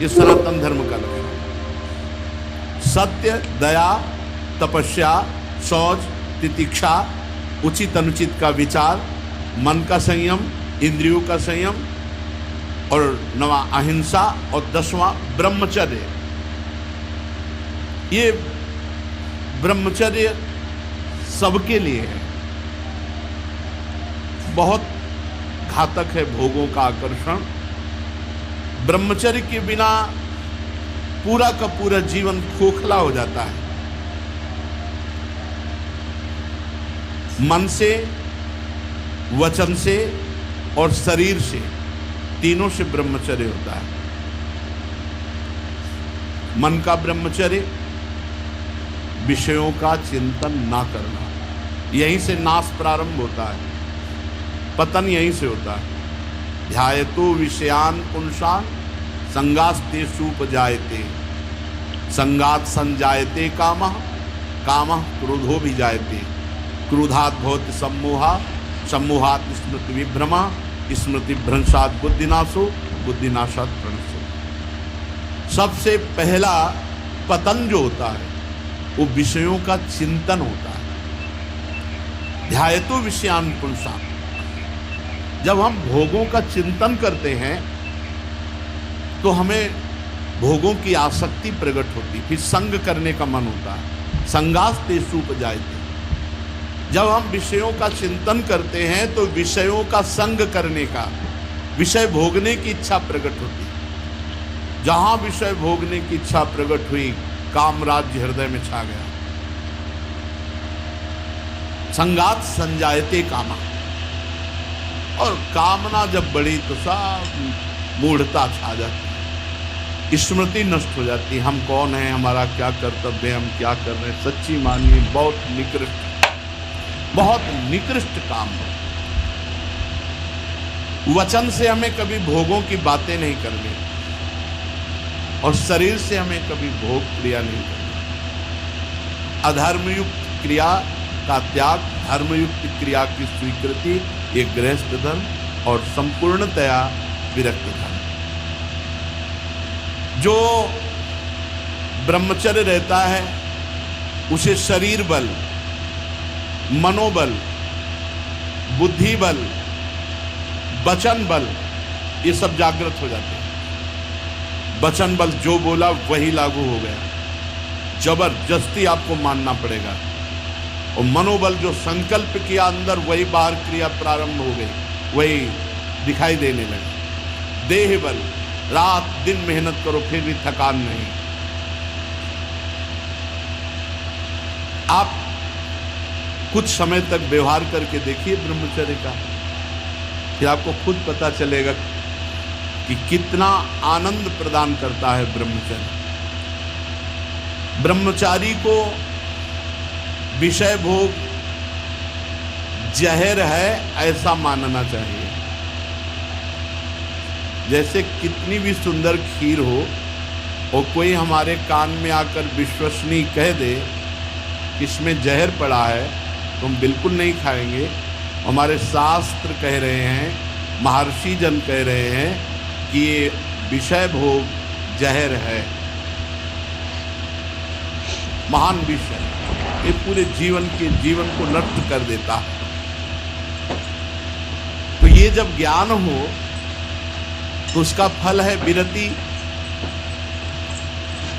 ये सनातन धर्म का लक्षण। सत्य, दया, तपस्या, शौच, तितिक्षा, उचित अनुचित का विचार, मन का संयम, इंद्रियों का संयम, और 9वां अहिंसा, और 10वां ब्रह्मचर्य। ये ब्रह्मचर्य सबके लिए है। बहुत घातक है भोगों का आकर्षण। ब्रह्मचर्य के बिना पूरा का पूरा जीवन खोखला हो जाता है। मन से, वचन से और शरीर से, तीनों से ब्रह्मचर्य होता है। मन का ब्रह्मचर्य, विषयों का चिंतन ना करना। यहीं से नाश प्रारंभ होता है, पतन यहीं से होता है। ध्यायतो विषयान पुंसान संगास्तेषुपजायते, संगात संजायते कामः, कामः क्रोधो भी जायते, क्रोधात् भवति सम्मोहा, सम्मोहात् स्मृति विभ्रमा, स्मृति भ्रंशात् बुद्धिनाशो, बुद्धिनाशात् प्रणशो। सबसे पहला पतन जो होता है वो विषयों का चिंतन होता है। ध्यायतो विषयान पुंसान, जब हम भोगों का चिंतन करते हैं तो हमें भोगों की आसक्ति प्रकट होती, फिर संग करने का मन होता है। संगास्तेषुपजायते, जब हम विषयों का चिंतन करते हैं तो विषयों का संग करने का, विषय भोगने की इच्छा प्रकट होती। जहां विषय भोगने की इच्छा प्रकट हुई, काम राज्य हृदय में छा गया। संगात संजायते कामा, और कामना जब बढ़ी तो सब मूढ़ता छा जाती है, स्मृति नष्ट हो जाती है। हम कौन हैं, हमारा क्या कर्तव्य है, हम क्या कर रहे हैं। सच्ची मानिए बहुत निकृष्ट काम है। वचन से हमें कभी भोगों की बातें नहीं करनी, और शरीर से हमें कभी भोग क्रिया नहीं करनी। अधर्मयुक्त क्रिया का त्याग, धर्मयुक्त क्रिया की स्वीकृति, ये गृहस्थ धर्म और संपूर्णतया विरक्त धर्म। जो ब्रह्मचर्य रहता है उसे शरीर बल, मनोबल, बुद्धि बल, वचन बल, ये सब जागृत हो जाते हैं। वचन बल जो बोला वही लागू हो गया, जबरदस्ती आपको मानना पड़ेगा। और मनोबल जो संकल्प किया अंदर, वही बाहर क्रिया प्रारंभ हो गई, वही दिखाई देने लगे। देह बल, रात दिन मेहनत करो फिर भी थकान नहीं। आप कुछ समय तक व्यवहार करके देखिए ब्रह्मचर्य का, फिर आपको खुद पता चलेगा कि कितना आनंद प्रदान करता है ब्रह्मचर्य। ब्रह्मचारी को विषय भोग जहर है ऐसा मानना चाहिए। जैसे कितनी भी सुंदर खीर हो और कोई हमारे कान में आकर विश्वसनीय कह दे कि इसमें जहर पड़ा है, तो हम बिल्कुल नहीं खाएंगे। हमारे शास्त्र कह रहे हैं, महर्षि जन कह रहे हैं कि ये विषय भोग जहर है, महान विषय, ये पूरे जीवन को नष्ट कर देता है। तो ये जब ज्ञान हो तो उसका फल है विरति।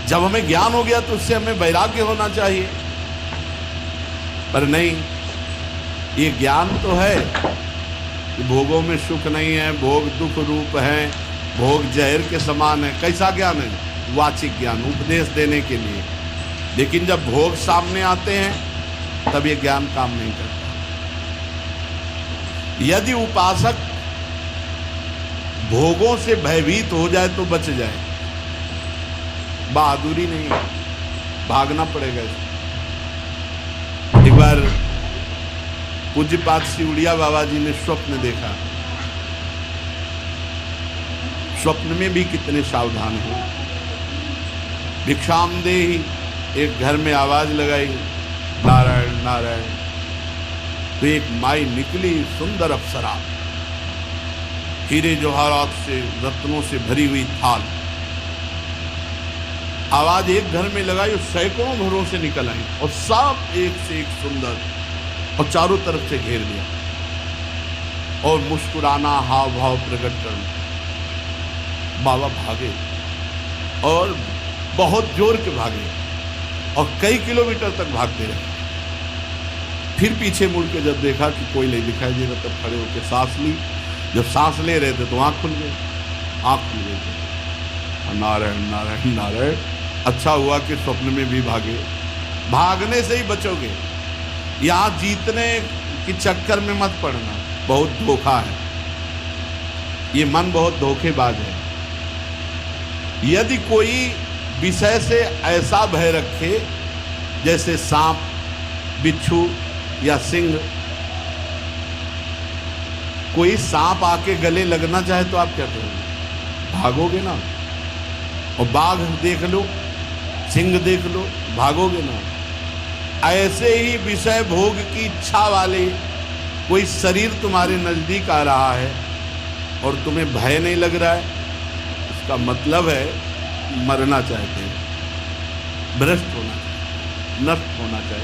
जब हमें ज्ञान हो गया तो उससे हमें वैराग्य होना चाहिए, पर नहीं। ये ज्ञान तो है कि भोगों में सुख नहीं है, भोग दुख रूप है, भोग जहर के समान है। कैसा ज्ञान है? वाचिक ज्ञान, उपदेश देने के लिए। लेकिन जब भोग सामने आते हैं तब ये ज्ञान काम नहीं करता। यदि उपासक भोगों से भयभीत हो जाए तो बच जाए, बहादुरी नहीं, भागना पड़ेगा। एक बार पूज्यपाद श्री उड़िया बाबा जी ने स्वप्न देखा। स्वप्न में भी कितने सावधान हो। भिक्षाम देहि, एक घर में आवाज लगाई, नारायण नारायण। तो एक माई निकली, सुंदर अप्सरा, हीरे जवाहरात से, रत्नों से भरी हुई थाल, आवाज एक घर में लगाई और सैकड़ों घरों से निकल आई और सब एक से एक सुंदर, और चारों तरफ से घेर लिया और मुस्कुराना, हाव भाव प्रकट करना। बाबा भागे और बहुत जोर के भागे और कई किलोमीटर तक भागते रहे। फिर पीछे मुड़ के जब देखा कि कोई नहीं दिखाई दे रहा, तब खड़े होकर सांस ली। जब सांस ले रहे थे तो आँख खुल गई, आँख खुल गई थी। नारायण नारायण नारायण। अच्छा हुआ कि स्वप्न में भी भागे। भागने से ही बचोगे, यहाँ जीतने की चक्कर में मत पड़ना, बहुत धोखा है। ये मन बहुत धोखेबाज है। यदि कोई विषय से ऐसा भय रखे जैसे सांप, बिच्छू या सिंह, कोई सांप आके गले लगना चाहे तो आप क्या करोगे? भागोगे ना। और बाघ देख लो, सिंह देख लो, भागोगे ना। ऐसे ही विषय भोग की इच्छा वाले कोई शरीर तुम्हारे नजदीक आ रहा है और तुम्हें भय नहीं लग रहा है, इसका मतलब है मरना चाहते हैं, भ्रष्ट होना चाहिए, नष्ट होना चाहिए।